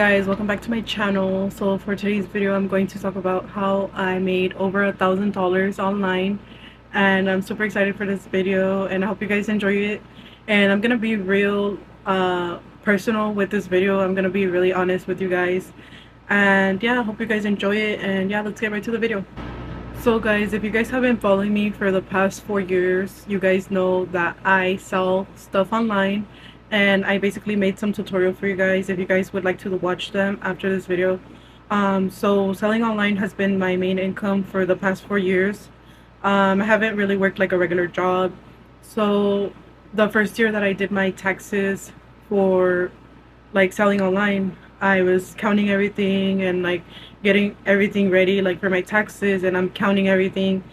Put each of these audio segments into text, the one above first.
Guys, welcome back to my channel. So for today's video I'm going to talk about how I made over $1,000 online, and I'm super excited for this video and I hope you guys enjoy it. And I'm gonna be real personal with this video. I'm gonna be really honest with you guys, and yeah, I hope you guys enjoy it. And yeah, let's get right to the video. So guys, if you guys have been following me for the past 4 years, you guys know that I sell stuff online, and I basically made some tutorial for you guys if you guys would like to watch them after this video. So selling online has been my main income for the past 4 years. I haven't really worked like a regular job. So the first year that I did my taxes for like selling online, I was counting everything and like getting everything ready like for my taxes, and I'm counting everything,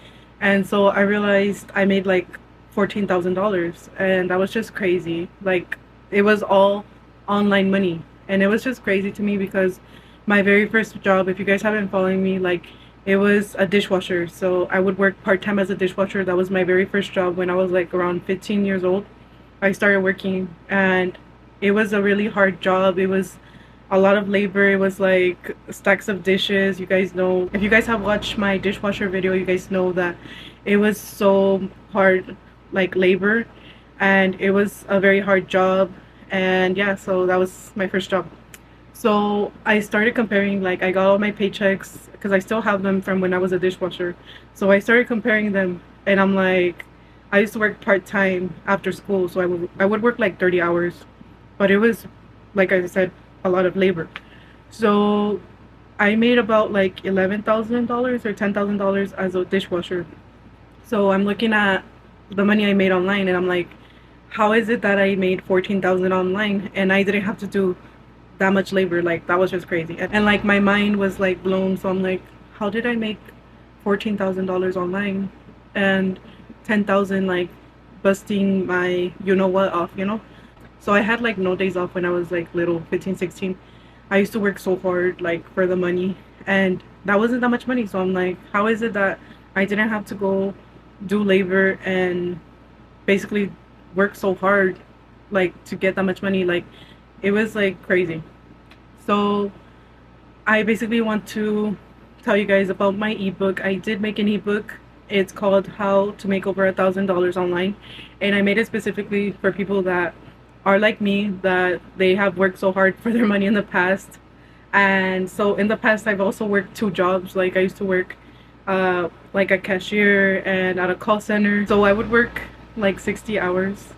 and so I realized I made like $14,000, and that was just crazy. Like, it was all online money, and it was just crazy to me because my very first job, if you guys haven't following me, like, it was a dishwasher. So I would work part-time as a dishwasher. That was my very first job when I was like around 15 years old. I started working, and it was a really hard job. It was a lot of labor. It was like stacks of dishes. You guys know, if you guys have watched my dishwasher video, you guys know that it was so hard, like labor, and it was a very hard job. And yeah, so that was my first job. So I started comparing, like, I got all my paychecks because I still have them from when I was a dishwasher. So I started comparing them, and I'm like, I used to work part-time after school, so I would work like 30 hours, but it was, like I said, a lot of labor. So I made about like $11,000 or $10,000 as a dishwasher. So I'm looking at the money I made online, and I'm like, how is it that I made 14,000 online and I didn't have to do that much labor? Like, that was just crazy. And like, my mind was like blown. So I'm like, how did I make $14,000 online and 10,000 like busting my you know what off, you know? So I had like no days off when I was like little, 15, 16. I used to work so hard like for the money, and that wasn't that much money. So I'm like, how is it that I didn't have to go do labor and basically work so hard like to get that much money? Like, it was like crazy. So I basically want to tell you guys about my ebook. I did make an ebook. It's called How to Make Over $1,000 Online, and I made it specifically for people that are like me, that they have worked so hard for their money in the past. And so in the past, I've also worked two jobs. Like, I used to work like a cashier and at a call center. So I would work like 60 hours.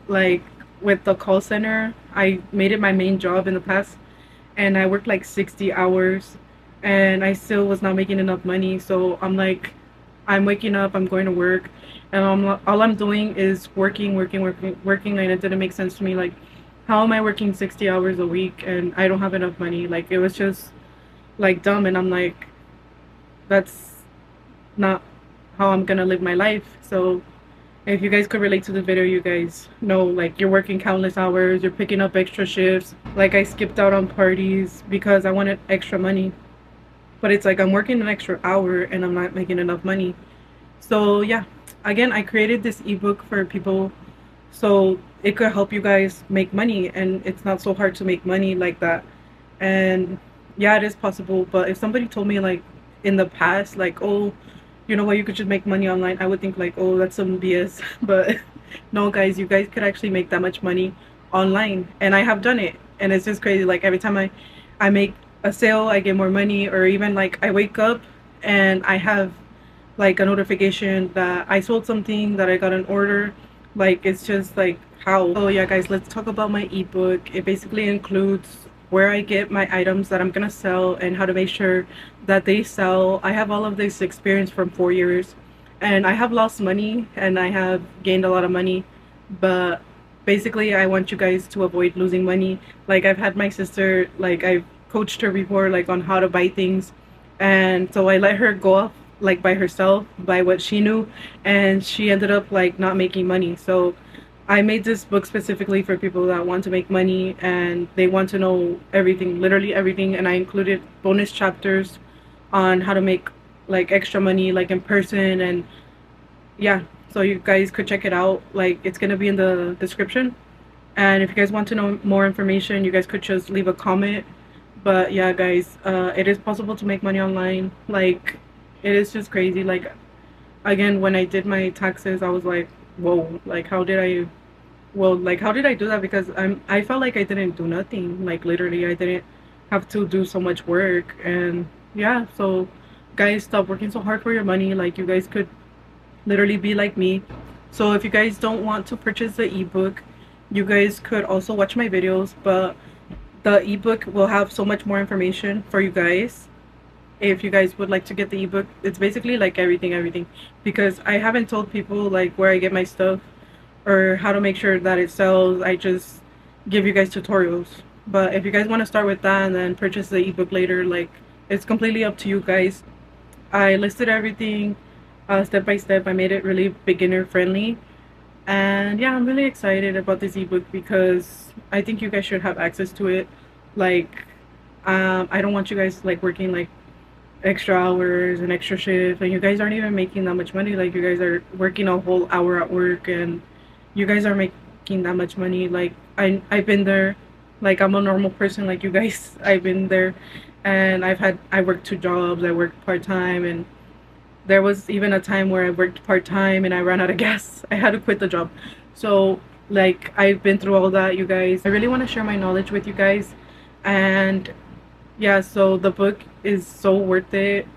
Like, with the call center, I made it my main job in the past, and I worked like 60 hours, and I still was not making enough money. So I'm like, I'm waking up, I'm going to work, and all I'm doing is working, and it didn't make sense to me. Like, how am I working 60 hours a week and I don't have enough money? Like, it was just like dumb, and I'm like, that's not how I'm gonna live my life. So if you guys could relate to the video, you guys know, like, you're working countless hours, you're picking up extra shifts. Like, I skipped out on parties because I wanted extra money, but it's like I'm working an extra hour and I'm not making enough money. So yeah, again, I created this ebook for people so it could help you guys make money, and it's not so hard to make money like that. And yeah, it is possible. But if somebody told me like in the past, like, oh, you know what, you could just make money online, I would think like, oh, that's some BS. But no guys, you guys could actually make that much money online, and I have done it, and it's just crazy. Like, every time I make a sale, I get more money. Or even like, I wake up and I have like a notification that I sold something, that I got an order. Like, it's just like, how? So yeah guys, let's talk about my ebook. It basically includes where I get my items that I'm gonna sell and how to make sure that they sell. I have all of this experience from 4 years, and I have lost money and I have gained a lot of money, but basically I want you guys to avoid losing money. Like, I've had my sister, like, I've coached her before, like, on how to buy things, and so I let her go off like by herself, by what she knew, and she ended up like not making money. So I made this book specifically for people that want to make money and they want to know everything, literally everything. And I included bonus chapters on how to make like extra money, like in person. And yeah, so you guys could check it out. Like, it's gonna be in the description, and if you guys want to know more information, you guys could just leave a comment But yeah, guys, it is possible to make money online. Like, it is just crazy. Like, again, when I did my taxes, I was like, whoa, like, how did I do that? Because I felt like I didn't do nothing. Like, literally, I didn't have to do so much work. And yeah, so guys, stop working so hard for your money. Like, you guys could literally be like me. So if you guys don't want to purchase the ebook, you guys could also watch my videos, but the ebook will have so much more information for you guys. If you guys would like to get the ebook, it's basically like everything, because I haven't told people like where I get my stuff or how to make sure that it sells. I just give you guys tutorials. But if you guys want to start with that and then purchase the ebook later, like, it's completely up to you guys. I listed everything step by step. I made it really beginner friendly. And yeah, I'm really excited about this ebook because I think you guys should have access to it. Like, I don't want you guys like working like extra hours and extra shifts, and you guys aren't even making that much money. Like, you guys are working a whole hour at work, and you guys are making that much money. Like, I've been there. Like, I'm a normal person like you guys. I've been there, and I worked 2 jobs. I worked part-time, and there was even a time where I worked part-time and I ran out of gas. I had to quit the job. So like, I've been through all that, you guys. I really want to share my knowledge with you guys. And yeah, so the book is so worth it.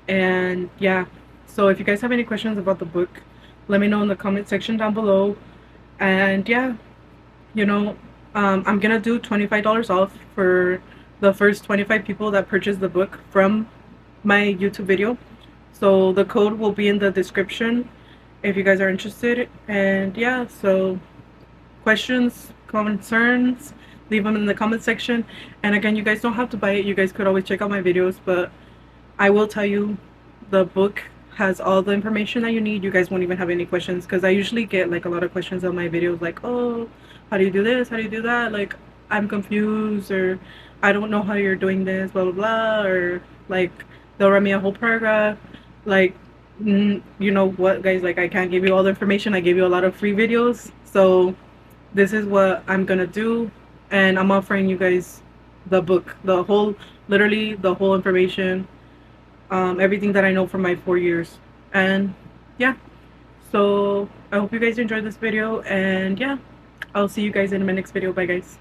And yeah, so if you guys have any questions about the book, let me know in the comment section down below. And yeah, you know, I'm gonna do $25 off for the first 25 people that purchase the book from my YouTube video. So the code will be in the description if you guys are interested. And yeah, so questions, concerns, leave them in the comment section. And again, you guys don't have to buy it. You guys could always check out my videos, but I will tell you, the book has all the information that you need. You guys won't even have any questions, because I usually get like a lot of questions on my videos like, oh, how do you do this, how do you do that, like, I'm confused, or I don't know how you're doing this, blah blah blah, or like they'll write me a whole paragraph. Like, you know what, guys, like, I can't give you all the information. I gave you a lot of free videos, so this is what I'm gonna do. And I'm offering you guys the book, the whole, literally the whole information, everything that I know from my 4 years. And yeah, so I hope you guys enjoyed this video. And yeah, I'll see you guys in my next video. Bye guys.